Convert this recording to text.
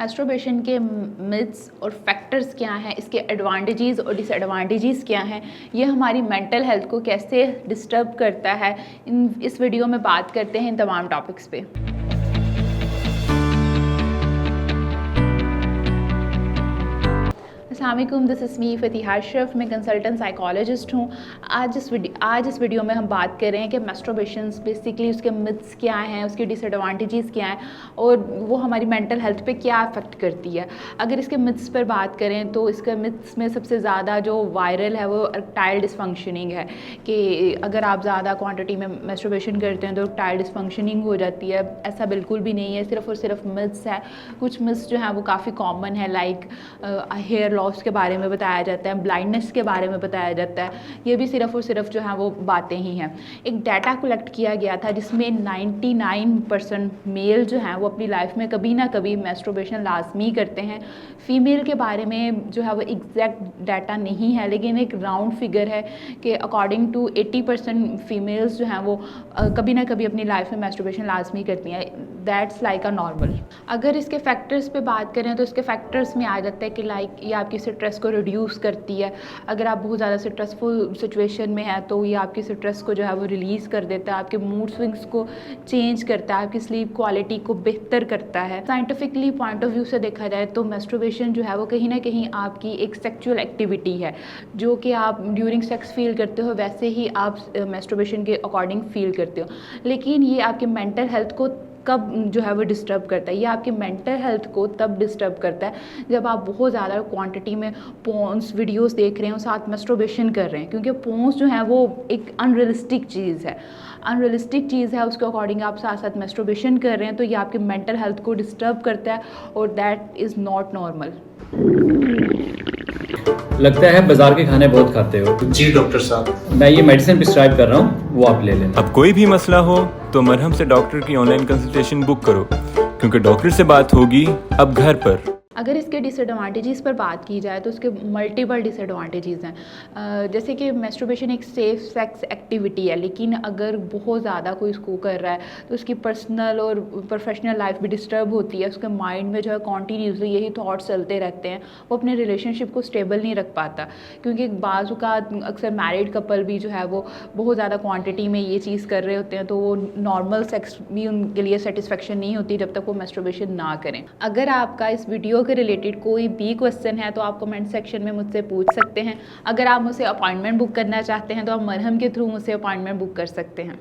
Masturbation के myths और factors क्या हैं, इसके एडवांटेजेस और डिसएडवांटेजेस क्या हैं, ये हमारी मेंटल हेल्थ को कैसे डिस्टर्ब करता है, इस वीडियो में बात करते हैं इन तमाम टॉपिक्स पे। अस्सलाम वालेकुम, दिस इज़ मी फ़तिहा अशरफ। मैं कंसल्टेंट साइकोलॉजिस्ट हूँ। आज इस वीडियो में हम बात कर रहे हैं कि मैस्टरबेशंस बेसिकली उसके मिथ्स क्या हैं, उसके डिसएडवांटेजेस क्या हैं और वो हमारी मेंटल हेल्थ पे क्या अफेक्ट करती है। अगर इसके मिथ्स पर बात करें तो इसके मिथ्स में सबसे ज़्यादा जो वायरल है वो इरेक्टाइल डिसफंक्शनिंग है कि अगर आप ज़्यादा क्वांटिटी में मैस्टरबेशन करते हैं तो इरेक्टाइल डिसफंक्शनिंग हो जाती है। ऐसा बिल्कुल भी नहीं है, सिर्फ़ और सिर्फ मिथ्स है। कुछ मिथ्स जो हैं वो काफ़ी कॉमन है, लाइक हेयर लॉस के बारे में बताया जाता है, ब्लाइंडनेस के बारे में बताया जाता है। ये भी सिर्फ़ और सिर्फ जो है वो बातें ही हैं। एक डाटा कलेक्ट किया गया था जिसमें 99% मेल जो हैं वो अपनी लाइफ में कभी ना कभी मैस्टरबेशन लाजमी करते हैं। फ़ीमेल के बारे में जो है वो एग्जैक्ट डाटा नहीं है, लेकिन एक राउंड फिगर है कि अकॉर्डिंग टू 80% फीमेल्स जो हैं वो कभी ना कभी अपनी लाइफ में मैस्टरबेशन लाजमी करती हैं। That's like a normal. अगर इसके फैक्टर्स पे बात करें तो इसके फैक्टर्स में आ जाता है कि लाइक ये आपकी स्ट्रेस को रिड्यूस करती है। अगर आप बहुत ज़्यादा स्ट्रेसफुल सिचुएशन में हैं तो ये आपकी स्ट्रेस को जो है वो रिलीज़ कर देता है, आपके मूड स्विंग्स को चेंज करता है, आपकी स्लीप क्वालिटी को बेहतर करता है। साइंटिफिकली पॉइंट ऑफ व्यू से देखा जाए तो मैस्टरबेशन जो है वो कहीं ना कहीं आपकी एक सेक्सुअल एक्टिविटी है, जो कि आप ड्यूरिंग सेक्स फील करते हो वैसे ही आप मैस्टरबेशन के अकॉर्डिंग फील करते हो। लेकिन ये आपके मेंटल हेल्थ को कब जो है वो डिस्टर्ब करता है, ये आपकी मेंटल हेल्थ को तब डिस्टर्ब करता है जब आप बहुत ज़्यादा क्वांटिटी में पोन्स वीडियोस देख रहे हो, साथ मैस्टरबेशन कर रहे हैं। क्योंकि पोन्स जो है वो एक अनरियलिस्टिक चीज़ है, उसके अकॉर्डिंग आप साथ साथ मैस्टरबेशन कर रहे हैं, तो ये आपकी मेंटल हेल्थ को डिस्टर्ब करता है और दैट इज़ नॉट नॉर्मल। लगता है बाजार के खाने बहुत खाते हो। जी डॉक्टर साहब, मैं ये मेडिसिन प्रिस्क्राइब कर रहा हूँ, वो आप ले लें। अब कोई भी मसला हो तो मरहम से डॉक्टर की ऑनलाइन कंसल्टेशन बुक करो, क्योंकि डॉक्टर से बात होगी अब घर पर। अगर इसके डिसएडवांटेजेस पर बात की जाए तो उसके मल्टीपल डिसएडवांटेजेस हैं। जैसे कि मैस्टरबेशन एक सेफ सेक्स एक्टिविटी है, लेकिन अगर बहुत ज़्यादा कोई इसको कर रहा है तो उसकी पर्सनल और प्रोफेशनल लाइफ भी डिस्टर्ब होती है। उसके माइंड में जो है कॉन्टीन्यूसली यही थॉट्स चलते रहते हैं, वो अपने रिलेशनशिप को स्टेबल नहीं रख पाता। क्योंकि बाज़ औक़ात अक्सर मैरिड कपल भी जो है वो बहुत ज़्यादा क्वान्टिटी में ये चीज़ कर रहे होते हैं, तो वो नॉर्मल सेक्स भी उनके लिए सेटिस्फेक्शन नहीं होती जब तक वो मैस्टरबेशन ना करें। अगर आपका इस वीडियो के रिलेटेड कोई भी क्वेश्चन है तो आप कमेंट सेक्शन में मुझसे पूछ सकते हैं। अगर आप मुझसे अपॉइंटमेंट बुक करना चाहते हैं तो आप मरहम के थ्रू मुझसे अपॉइंटमेंट बुक कर सकते हैं।